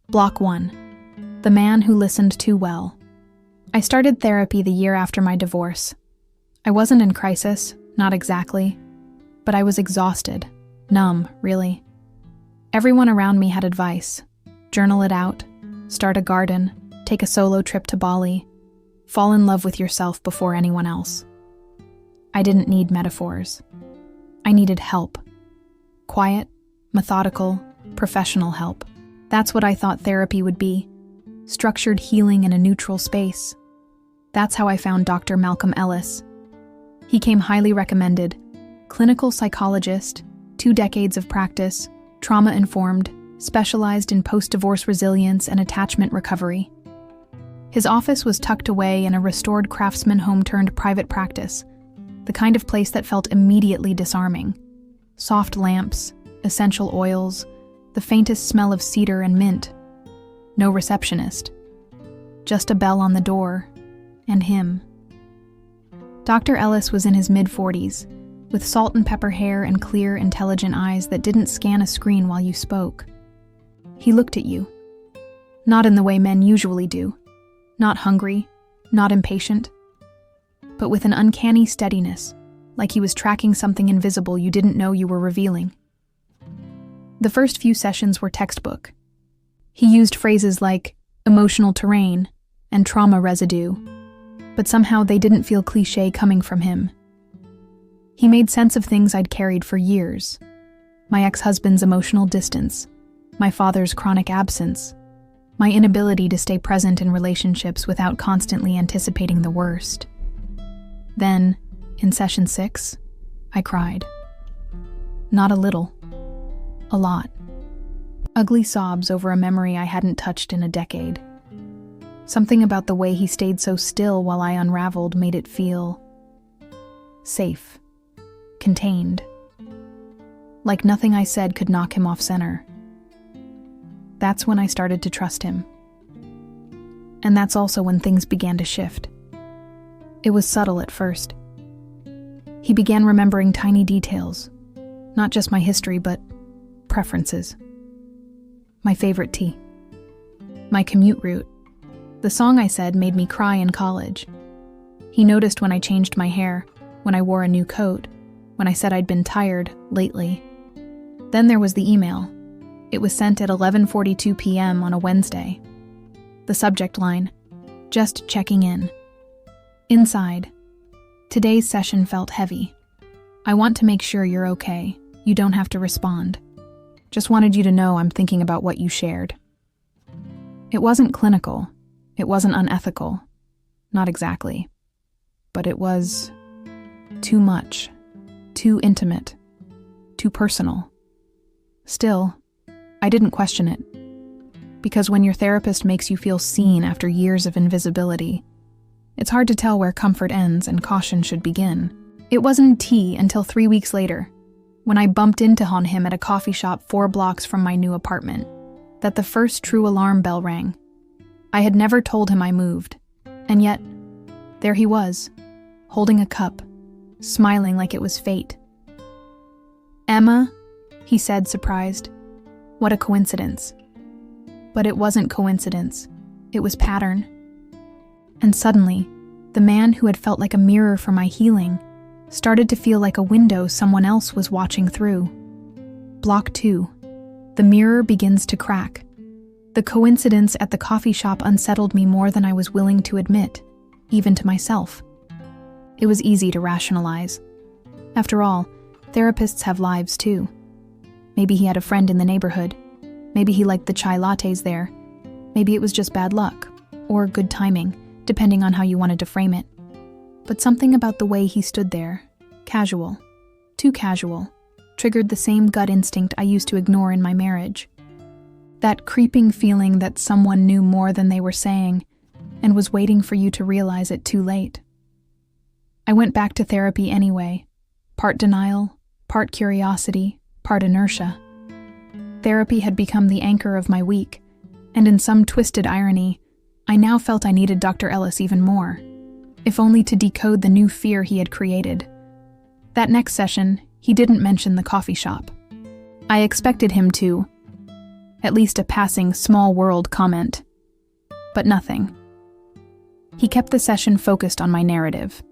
Block 1. The man who listened too well. I started therapy the year after my divorce. I wasn't in crisis, not exactly, but I was exhausted, numb, really. Everyone around me had advice. Journal it out, start a garden, take a solo trip to Bali, fall in love with yourself before anyone else. I didn't need metaphors. I needed help. Quiet, methodical, professional help. That's what I thought therapy would be. Structured healing in a neutral space. That's how I found Dr. Malcolm Ellis. He came highly recommended. Clinical psychologist, 2 decades of practice, trauma-informed, specialized in post-divorce resilience and attachment recovery. His office was tucked away in a restored craftsman home turned private practice, the kind of place that felt immediately disarming. Soft lamps, essential oils, the faintest smell of cedar and mint. No receptionist. Just a bell on the door, and him. Dr. Ellis was in his mid-40s, with salt and pepper hair and clear, intelligent eyes that didn't scan a screen while you spoke. He looked at you. Not in the way men usually do. Not hungry, not impatient, but with an uncanny steadiness, like he was tracking something invisible you didn't know you were revealing. The first few sessions were textbook. He used phrases like emotional terrain and trauma residue, but somehow they didn't feel cliché coming from him. He made sense of things I'd carried for years. My ex-husband's emotional distance, my father's chronic absence, my inability to stay present in relationships without constantly anticipating the worst. Then, in session 6, I cried. Not a little. A lot. Ugly sobs over a memory I hadn't touched in a decade. Something about the way he stayed so still while I unraveled made it feel safe, contained. Like nothing I said could knock him off center. That's when I started to trust him. And that's also when things began to shift. It was subtle at first. He began remembering tiny details, not just my history, but preferences. My favorite tea. My commute route. The song I said made me cry in college. He noticed when I changed my hair, when I wore a new coat, when I said I'd been tired lately. Then there was the email. It was sent at 11:42 p.m. on a Wednesday. The subject line, just checking in. Inside, today's session felt heavy. I want to make sure you're okay. You don't have to respond. Just wanted you to know I'm thinking about what you shared. It wasn't clinical. It wasn't unethical. Not exactly. But it was too much, too intimate, too personal. Still, I didn't question it. Because when your therapist makes you feel seen after years of invisibility, it's hard to tell where comfort ends and caution should begin. It wasn't tea until 3 weeks later, when I bumped into him at a coffee shop 4 blocks from my new apartment, that the first true alarm bell rang. I had never told him I moved, and yet, there he was, holding a cup, smiling like it was fate. "Emma," he said, surprised. What a coincidence. But it wasn't coincidence. It was pattern. And suddenly, the man who had felt like a mirror for my healing started to feel like a window someone else was watching through. Block 2. The mirror begins to crack. The coincidence at the coffee shop unsettled me more than I was willing to admit, even to myself. It was easy to rationalize. After all, therapists have lives too. Maybe he had a friend in the neighborhood. Maybe he liked the chai lattes there. Maybe it was just bad luck, or good timing, depending on how you wanted to frame it. But something about the way he stood there, casual, too casual, triggered the same gut instinct I used to ignore in my marriage. That creeping feeling that someone knew more than they were saying and was waiting for you to realize it too late. I went back to therapy anyway, part denial, part curiosity, part inertia. Therapy had become the anchor of my week, and in some twisted irony, I now felt I needed Dr. Ellis even more, if only to decode the new fear he had created. That next session, he didn't mention the coffee shop. I expected him to, at least a passing small world comment. But nothing. He kept the session focused on my narrative.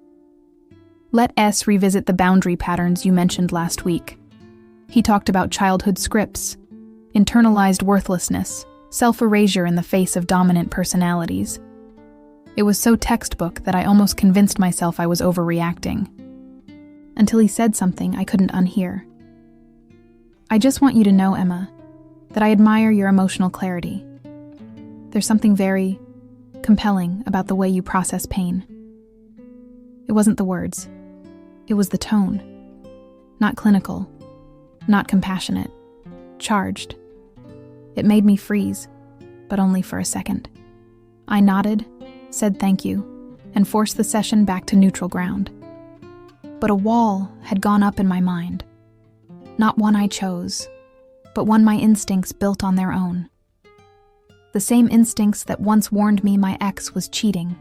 Let S revisit the boundary patterns you mentioned last week. He talked about childhood scripts, internalized worthlessness, self-erasure in the face of dominant personalities. It was so textbook that I almost convinced myself I was overreacting. Until he said something I couldn't unhear. I just want you to know, Emma, that I admire your emotional clarity. There's something very compelling about the way you process pain. It wasn't the words. It was the tone. Not clinical. Not compassionate. Charged. It made me freeze, but only for a second. I nodded, said thank you, and forced the session back to neutral ground. But a wall had gone up in my mind. Not one I chose, but one my instincts built on their own. The same instincts that once warned me my ex was cheating,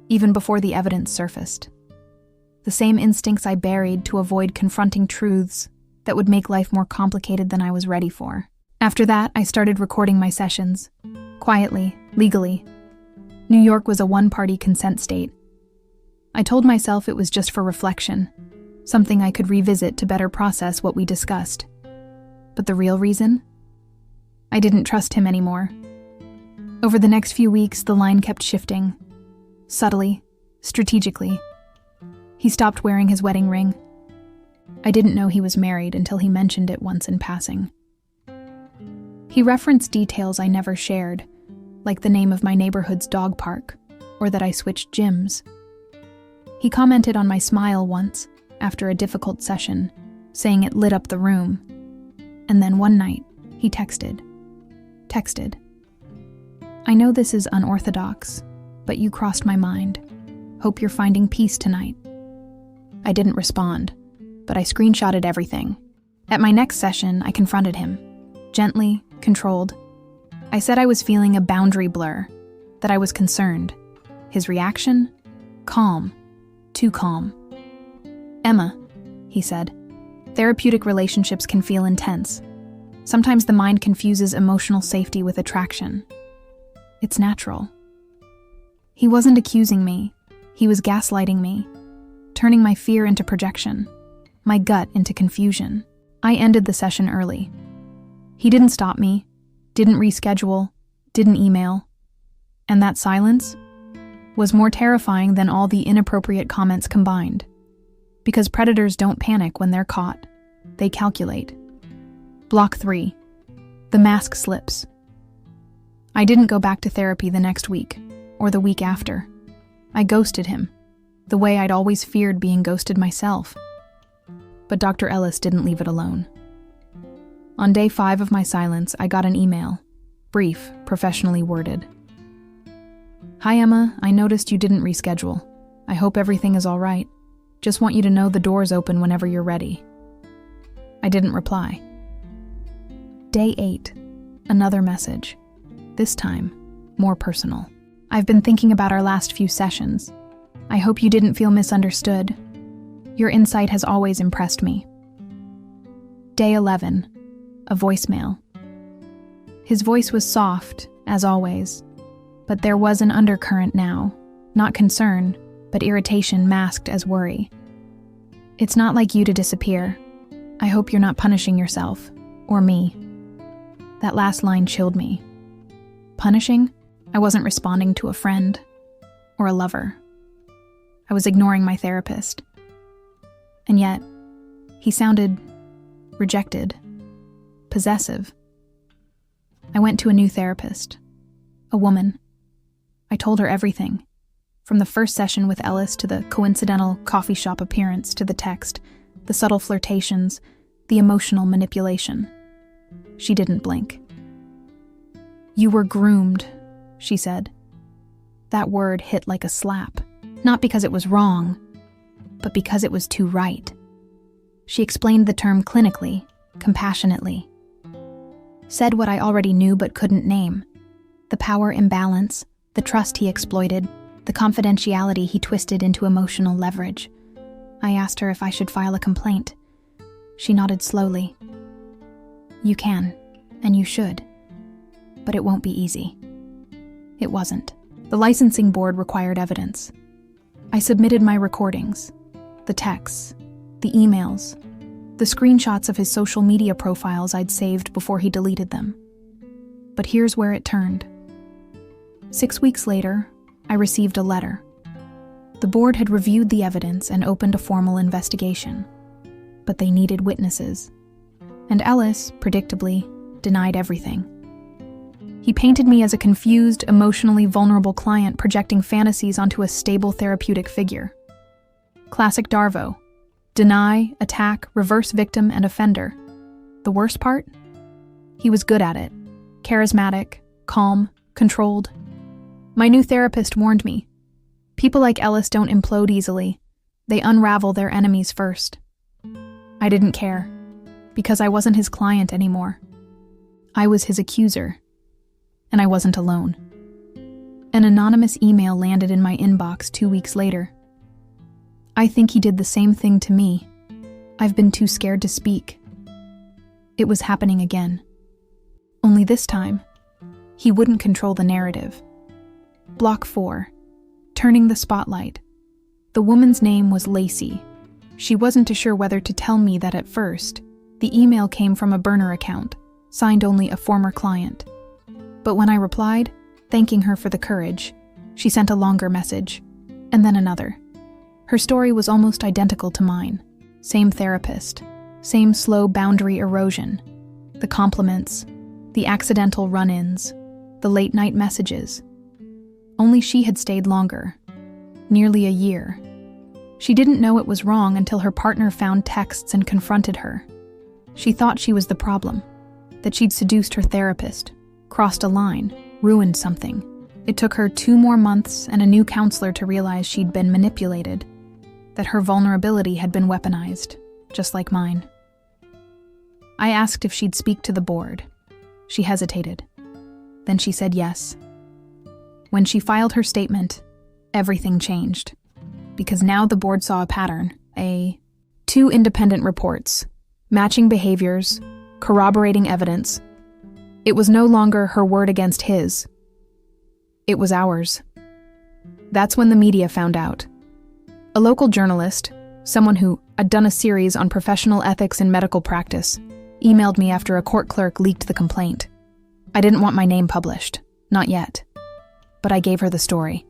even before the evidence surfaced. The same instincts I buried to avoid confronting truths that would make life more complicated than I was ready for. After that, I started recording my sessions. Quietly, legally. New York was a one-party consent state. I told myself it was just for reflection, something I could revisit to better process what we discussed. But the real reason? I didn't trust him anymore. Over the next few weeks, the line kept shifting. Subtly, strategically. He stopped wearing his wedding ring. I didn't know he was married until he mentioned it once in passing. He referenced details I never shared, like the name of my neighborhood's dog park, or that I switched gyms. He commented on my smile once, after a difficult session, saying it lit up the room. And then one night, he texted. I know this is unorthodox, but you crossed my mind. Hope you're finding peace tonight. I didn't respond, but I screenshotted everything. At my next session, I confronted him. Gently, controlled. I said I was feeling a boundary blur, that I was concerned. His reaction? Calm. Too calm. Emma, he said, therapeutic relationships can feel intense. Sometimes the mind confuses emotional safety with attraction. It's natural. He wasn't accusing me. He was gaslighting me, turning my fear into projection, my gut into confusion. I ended the session early. He didn't stop me, didn't reschedule, didn't email. And that silence was more terrifying than all the inappropriate comments combined. Because predators don't panic when they're caught. They calculate. Block 3. The mask slips. I didn't go back to therapy the next week, or the week after. I ghosted him, the way I'd always feared being ghosted myself. But Dr. Ellis didn't leave it alone. On day 5 of my silence, I got an email, brief, professionally worded. Hi Emma, I noticed you didn't reschedule. I hope everything is all right. Just want you to know the door's open whenever you're ready. I didn't reply. Day 8, another message. This time, more personal. I've been thinking about our last few sessions. I hope you didn't feel misunderstood. Your insight has always impressed me. Day 11, a voicemail. His voice was soft, as always, but there was an undercurrent now, not concern, but irritation masked as worry. It's not like you to disappear. I hope you're not punishing yourself, or me. That last line chilled me. Punishing? I wasn't responding to a friend, or a lover. I was ignoring my therapist. And yet, he sounded rejected, possessive. I went to a new therapist, a woman. I told her everything. From the first session with Ellis to the coincidental coffee shop appearance to the text, the subtle flirtations, the emotional manipulation. She didn't blink. You were groomed, she said. That word hit like a slap, not because it was wrong, but because it was too right. She explained the term clinically, compassionately. Said what I already knew but couldn't name. The power imbalance, the trust he exploited, the confidentiality he twisted into emotional leverage. I asked her if I should file a complaint. She nodded slowly. You can, and you should. but it won't be easy. It wasn't. The licensing board required evidence. I submitted my recordings, the texts, the emails, the screenshots of his social media profiles I'd saved before he deleted them. But here's where it turned. 6 weeks later, I received a letter. The board had reviewed the evidence and opened a formal investigation, but they needed witnesses. And Ellis, predictably, denied everything. He painted me as a confused, emotionally vulnerable client projecting fantasies onto a stable therapeutic figure. Classic Darvo. Deny, attack, reverse victim, and offender. The worst part? He was good at it. Charismatic, calm, controlled. My new therapist warned me. People like Ellis don't implode easily. They unravel their enemies first. I didn't care, because I wasn't his client anymore. I was his accuser, and I wasn't alone. An anonymous email landed in my inbox 2 weeks later. I think he did the same thing to me. I've been too scared to speak. It was happening again. Only this time, he wouldn't control the narrative. Block 4. Turning the spotlight. The woman's name was Lacey. She wasn't sure whether to tell me that at first. The email came from a burner account, signed only a former client. But when I replied, thanking her for the courage, she sent a longer message, and then another. Her story was almost identical to mine. Same therapist, same slow boundary erosion. The compliments, the accidental run-ins, the late-night messages. Only she had stayed longer, nearly a year. She didn't know it was wrong until her partner found texts and confronted her. She thought she was the problem, that she'd seduced her therapist, crossed a line, ruined something. It took her 2 more months and a new counselor to realize she'd been manipulated, that her vulnerability had been weaponized, just like mine. I asked if she'd speak to the board. She hesitated. Then she said yes. When she filed her statement, everything changed. Because now the board saw a pattern, 2 independent reports, matching behaviors, corroborating evidence. It was no longer her word against his. It was ours. That's when the media found out. A local journalist, someone who had done a series on professional ethics in medical practice, emailed me after a court clerk leaked the complaint. I didn't want my name published, not yet. But I gave her the story.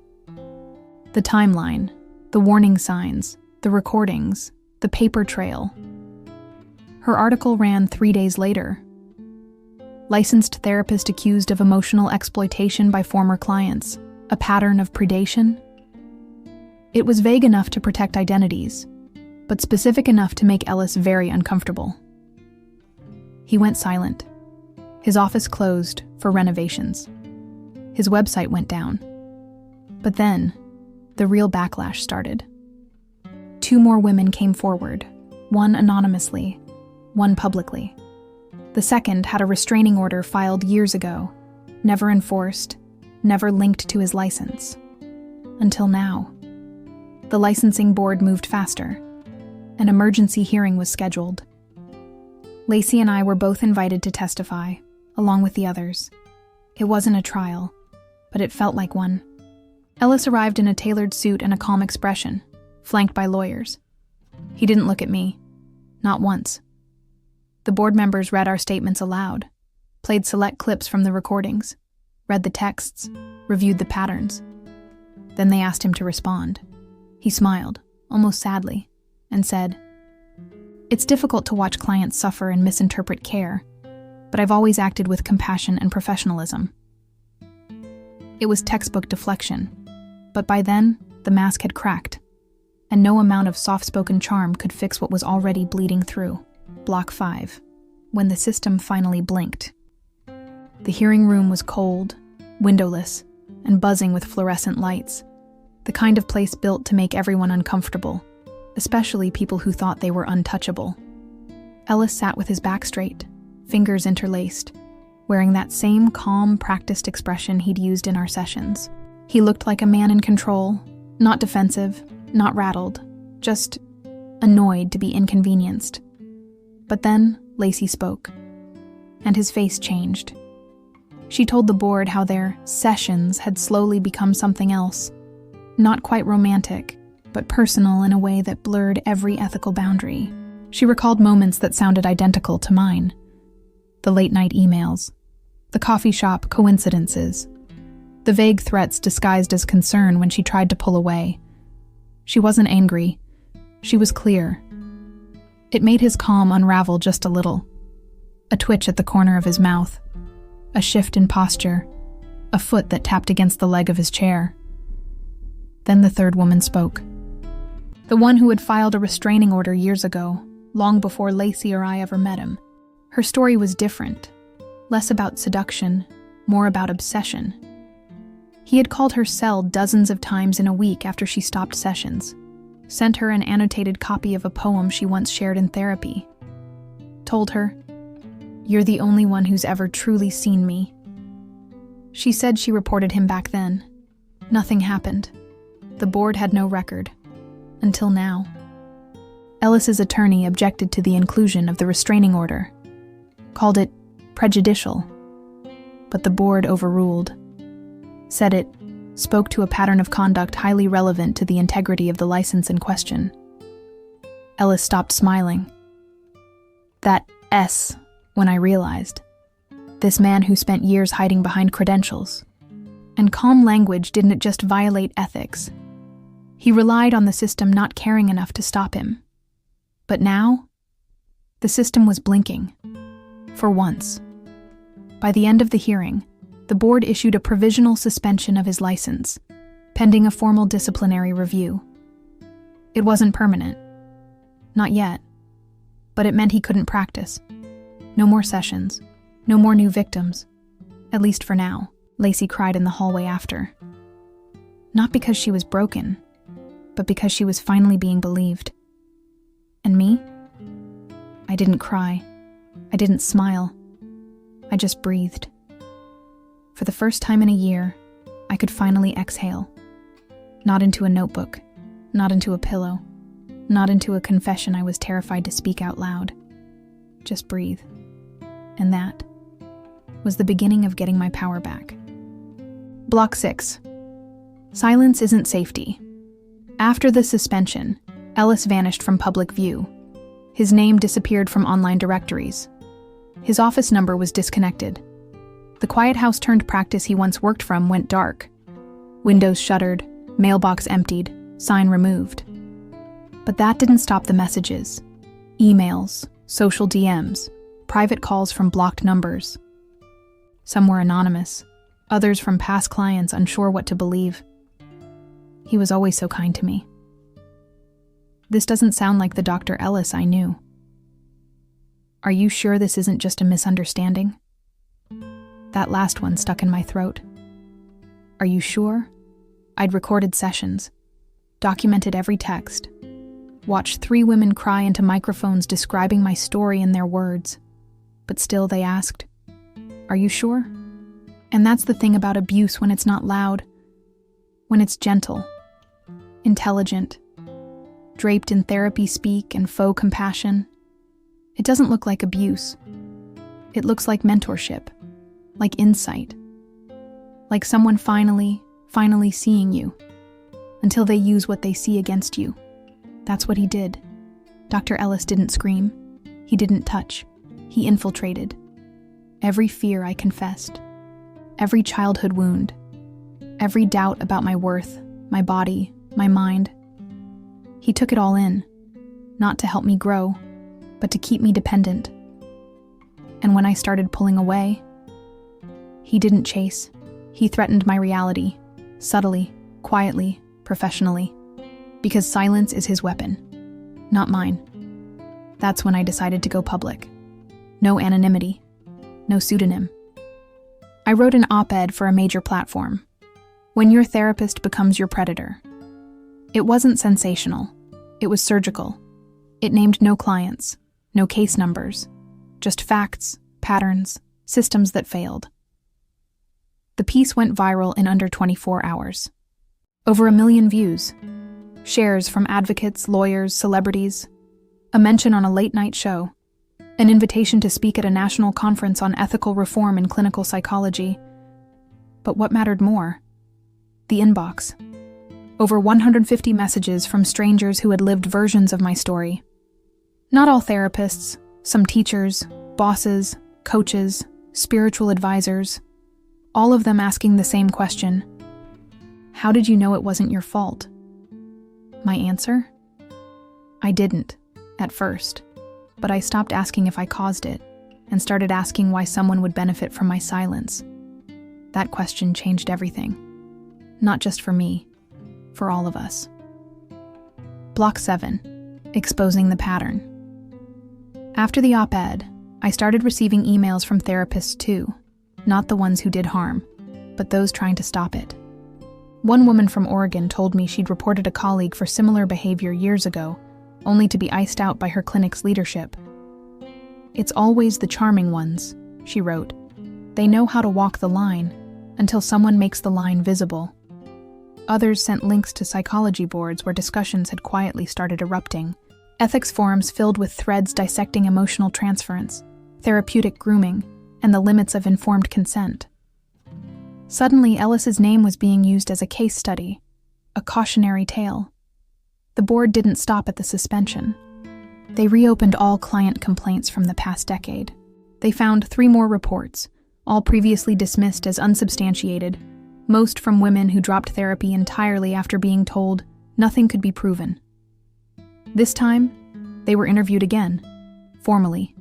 The timeline, the warning signs, the recordings, the paper trail. Her article ran 3 days later. Licensed therapist accused of emotional exploitation by former clients, a pattern of predation. It was vague enough to protect identities, but specific enough to make Ellis very uncomfortable. He went silent. His office closed for renovations. His website went down. But then, the real backlash started. 2 more women came forward, one anonymously, one publicly. The second had a restraining order filed years ago, never enforced, never linked to his license. Until now. The licensing board moved faster. An emergency hearing was scheduled. Lacey and I were both invited to testify, along with the others. It wasn't a trial, but it felt like one. Ellis arrived in a tailored suit and a calm expression, flanked by lawyers. He didn't look at me. Not once. The board members read our statements aloud, played select clips from the recordings, read the texts, reviewed the patterns. Then they asked him to respond. He smiled, almost sadly, and said, "It's difficult to watch clients suffer and misinterpret care, but I've always acted with compassion and professionalism." It was textbook deflection, but by then, the mask had cracked, and no amount of soft-spoken charm could fix what was already bleeding through. Block 5, when the system finally blinked. The hearing room was cold, windowless, and buzzing with fluorescent lights, the kind of place built to make everyone uncomfortable, especially people who thought they were untouchable. Ellis sat with his back straight, fingers interlaced, wearing that same calm, practiced expression he'd used in our sessions. He looked like a man in control, not defensive, not rattled, just annoyed to be inconvenienced. But then Lacey spoke, and his face changed. She told the board how their sessions had slowly become something else. Not quite romantic, but personal in a way that blurred every ethical boundary. She recalled moments that sounded identical to mine. The late-night emails, the coffee shop coincidences, the vague threats disguised as concern when she tried to pull away. She wasn't angry. She was clear. It made his calm unravel just a little. A twitch at the corner of his mouth, a shift in posture, a foot that tapped against the leg of his chair. Then the third woman spoke. The one who had filed a restraining order years ago, long before Lacey or I ever met him. Her story was different, less about seduction, more about obsession. He had called her cell dozens of times in a week after she stopped sessions, sent her an annotated copy of a poem she once shared in therapy, told her, "You're the only one who's ever truly seen me." She said she reported him back then. Nothing happened. The board had no record. Until now. Ellis's attorney objected to the inclusion of the restraining order, called it prejudicial, but the board overruled, said it spoke to a pattern of conduct highly relevant to the integrity of the license in question. Ellis stopped smiling. That S, when I realized. This man who spent years hiding behind credentials. And calm language didn't just violate ethics. He relied on the system not caring enough to stop him. But now, the system was blinking. For once. By the end of the hearing, the board issued a provisional suspension of his license, pending a formal disciplinary review. It wasn't permanent. Not yet. But it meant he couldn't practice. No more sessions. No more new victims. At least for now, Lacey cried in the hallway after. Not because she was broken, but because she was finally being believed. And me? I didn't cry. I didn't smile. I just breathed. For the first time in a year, I could finally exhale. Not into a notebook, not into a pillow, not into a confession I was terrified to speak out loud. Just breathe. And that was the beginning of getting my power back. Block 6. Silence isn't safety. After the suspension, Ellis vanished from public view. His name disappeared from online directories. His office number was disconnected. The quiet house-turned practice he once worked from went dark. Windows shuttered, mailbox emptied, sign removed. But that didn't stop the messages. Emails, social DMs, private calls from blocked numbers. Some were anonymous, others from past clients unsure what to believe. He was always so kind to me. This doesn't sound like the Dr. Ellis I knew. Are you sure this isn't just a misunderstanding? That last one stuck in my throat. Are you sure? I'd recorded sessions, documented every text, watched 3 women cry into microphones describing my story in their words. But still they asked, "Are you sure?" And that's the thing about abuse when it's not loud, when it's gentle, intelligent, draped in therapy speak and faux compassion. It doesn't look like abuse. It looks like mentorship, like insight, like someone finally seeing you, until they use what they see against you. That's what he did. Dr. Ellis didn't scream. He didn't touch. He infiltrated. Every fear I confessed. Every childhood wound. Every doubt about my worth, my body, my mind. He took it all in, not to help me grow, but to keep me dependent. And when I started pulling away, he didn't chase. He threatened my reality, subtly, quietly, professionally, because silence is his weapon, not mine. That's when I decided to go public. No anonymity, no pseudonym. I wrote an op-ed for a major platform. When your therapist becomes your predator. It wasn't sensational. It was surgical. It named no clients, no case numbers, just facts, patterns, systems that failed. The piece went viral in under 24 hours. Over 1 million views. Shares from advocates, lawyers, celebrities. A mention on a late-night show. An invitation to speak at a national conference on ethical reform in clinical psychology. But what mattered more? The inbox. Over 150 messages from strangers who had lived versions of my story. Not all therapists, some teachers, bosses, coaches, spiritual advisors, all of them asking the same question. How did you know it wasn't your fault? My answer? I didn't, at first, but I stopped asking if I caused it and started asking why someone would benefit from my silence. That question changed everything. Not just for me, for all of us. Block 7. Exposing the pattern. After the op-ed, I started receiving emails from therapists too, not the ones who did harm, but those trying to stop it. One woman from Oregon told me she'd reported a colleague for similar behavior years ago, only to be iced out by her clinic's leadership. It's always the charming ones, she wrote. They know how to walk the line until someone makes the line visible. Others sent links to psychology boards where discussions had quietly started erupting, ethics forums filled with threads dissecting emotional transference, therapeutic grooming, and the limits of informed consent. Suddenly, Ellis's name was being used as a case study, a cautionary tale. The board didn't stop at the suspension. They reopened all client complaints from the past decade. They found 3 more reports, all previously dismissed as unsubstantiated, most from women who dropped therapy entirely after being told nothing could be proven. This time, they were interviewed again, formally.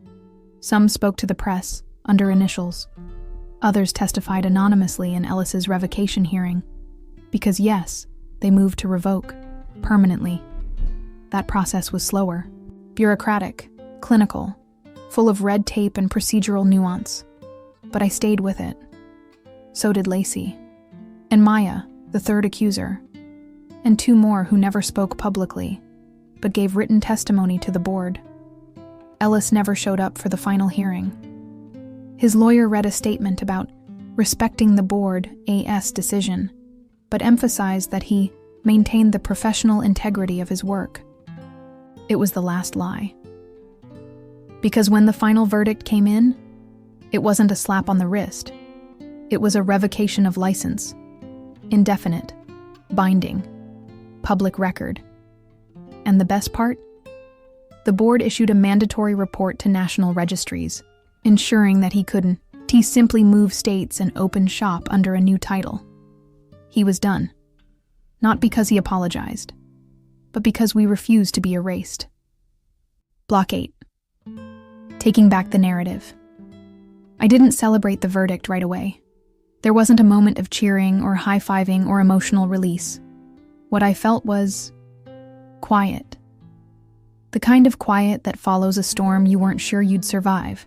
Some spoke to the press, under initials. Others testified anonymously in Ellis's revocation hearing. Because yes, they moved to revoke, permanently. That process was slower, bureaucratic, clinical, full of red tape and procedural nuance. But I stayed with it. So did Lacey. And Maya, the third accuser. And 2 more who never spoke publicly, but gave written testimony to the board. Ellis never showed up for the final hearing. His lawyer read a statement about respecting the board AS decision, but emphasized that he maintained the professional integrity of his work. It was the last lie. Because when the final verdict came in, it wasn't a slap on the wrist. It was a revocation of license. Indefinite. Binding. Public record. And the best part? The board issued a mandatory report to national registries, ensuring that he couldn't simply move states and open shop under a new title. He was done. Not because he apologized, but because we refused to be erased. Block 8. Taking back the narrative. I didn't celebrate the verdict right away. There wasn't a moment of cheering or high-fiving or emotional release. What I felt was quiet. The kind of quiet that follows a storm you weren't sure you'd survive.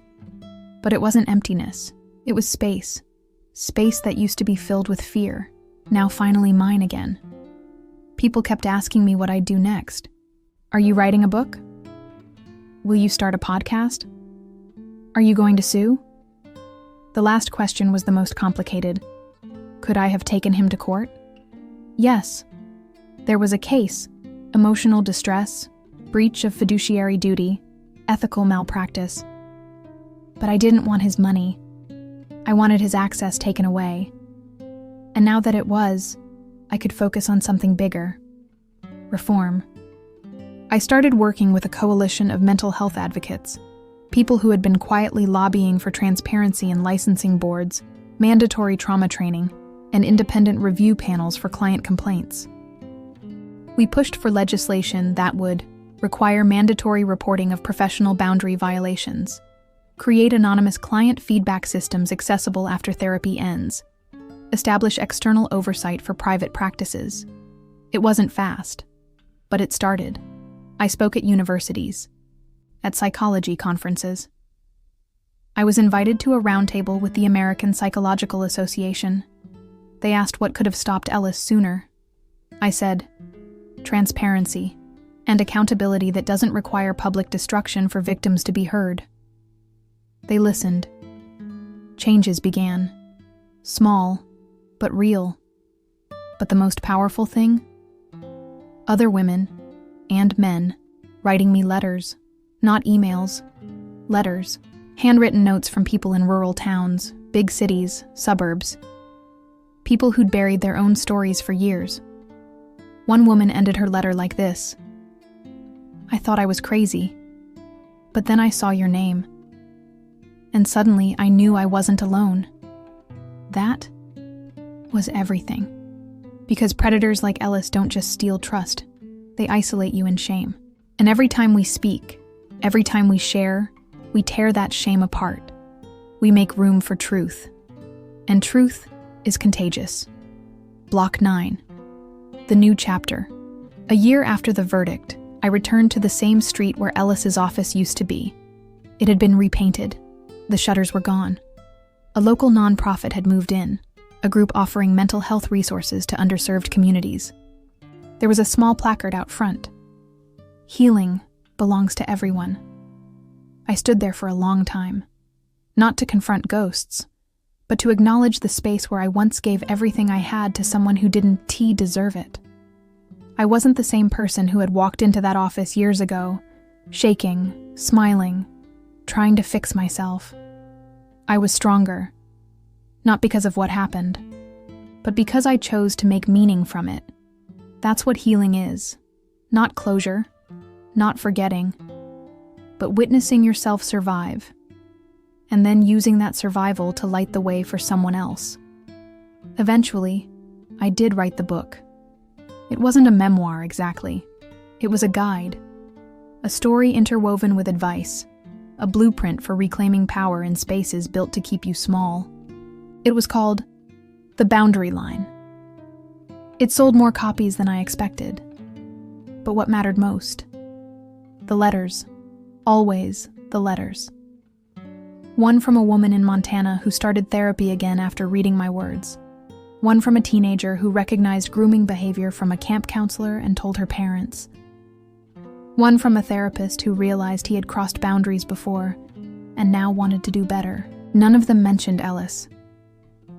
But it wasn't emptiness. It was space. Space that used to be filled with fear, now finally mine again. People kept asking me what I'd do next. Are you writing a book? Will you start a podcast? Are you going to sue? The last question was the most complicated. Could I have taken him to court? Yes. There was a case, emotional distress, breach of fiduciary duty, ethical malpractice. But I didn't want his money. I wanted his access taken away. And now that it was, I could focus on something bigger. Reform. I started working with a coalition of mental health advocates, people who had been quietly lobbying for transparency in licensing boards, mandatory trauma training, and independent review panels for client complaints. We pushed for legislation that would require mandatory reporting of professional boundary violations, create anonymous client feedback systems accessible after therapy ends, establish external oversight for private practices. It wasn't fast, but it started. I spoke at universities, at psychology conferences. I was invited to a roundtable with the American Psychological Association. They asked what could have stopped Ellis sooner. I said, transparency and accountability that doesn't require public destruction for victims to be heard. They listened. Changes began. Small, but real. But the most powerful thing? Other women, and men, writing me letters, not emails, letters, handwritten notes from people in rural towns, big cities, suburbs. people who'd buried their own stories for years. One woman ended her letter like this: "I thought I was crazy, but then I saw your name. And suddenly I knew I wasn't alone." That was everything. Because predators like Ellis don't just steal trust, they isolate you in shame. And every time we speak, every time we share, we tear that shame apart. We make room for truth. And truth is contagious. Block 9. The new chapter. A year after the verdict, I returned to the same street where Ellis's office used to be. It had been repainted. The shutters were gone. A local nonprofit had moved in, a group offering mental health resources to underserved communities. There was a small placard out front. "Healing belongs to everyone." I stood there for a long time, not to confront ghosts, but to acknowledge the space where I once gave everything I had to someone who didn't deserve it. I wasn't the same person who had walked into that office years ago, shaking, smiling, trying to fix myself. I was stronger, not because of what happened, but because I chose to make meaning from it. That's what healing is. Not closure, not forgetting, but witnessing yourself survive, and then using that survival to light the way for someone else. Eventually, I did write the book. It wasn't a memoir exactly. It was a guide, a story interwoven with advice, a blueprint for reclaiming power in spaces built to keep you small. It was called The Boundary Line. It sold more copies than I expected. But what mattered most? The letters. Always the letters. One from a woman in Montana who started therapy again after reading my words. One from a teenager who recognized grooming behavior from a camp counselor and told her parents. One from a therapist who realized he had crossed boundaries before and now wanted to do better. None of them mentioned Ellis,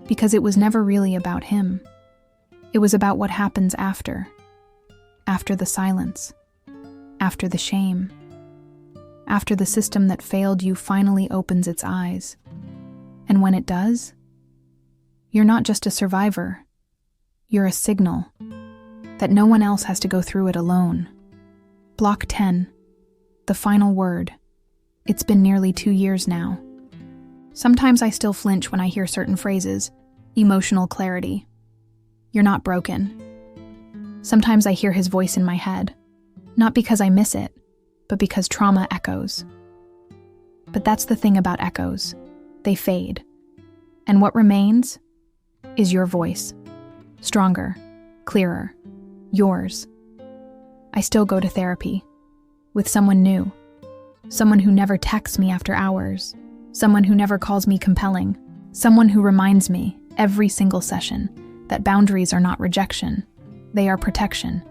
because it was never really about him. It was about what happens after the silence, after the shame, after the system that failed you finally opens its eyes. And when it does, you're not just a survivor, you're a signal that no one else has to go through it alone. Block 10, the final word. It's been nearly 2 years now. Sometimes I still flinch when I hear certain phrases. Emotional clarity. You're not broken. Sometimes I hear his voice in my head, not because I miss it, but because trauma echoes. But that's the thing about echoes. They fade. And what remains is your voice. Stronger, clearer, yours. I still go to therapy. With someone new. Someone who never texts me after hours. Someone who never calls me compelling. Someone who reminds me, every single session, that boundaries are not rejection. They are protection.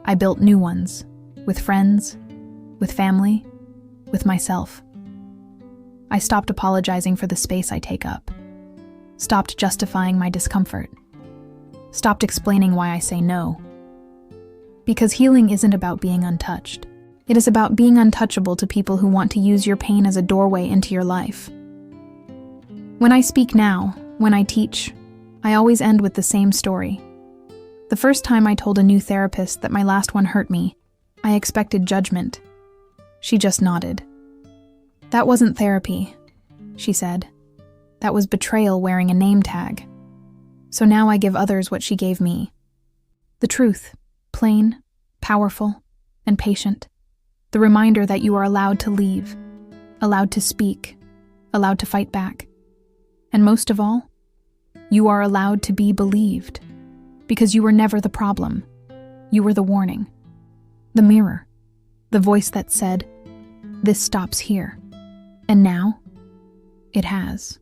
I built new ones. With friends, with family, with myself. I stopped apologizing for the space I take up. Stopped justifying my discomfort. Stopped explaining why I say no. Because healing isn't about being untouched. It is about being untouchable to people who want to use your pain as a doorway into your life. When I speak now, when I teach, I always end with the same story. The first time I told a new therapist that my last one hurt me, I expected judgment. She just nodded. "That wasn't therapy," she said. "That was betrayal wearing a name tag." So now I give others what she gave me. The truth, plain, powerful, and patient. The reminder that you are allowed to leave, allowed to speak, allowed to fight back. And most of all, you are allowed to be believed. Because you were never the problem. You were the warning. The mirror. The voice that said, "This stops here." And now, it has.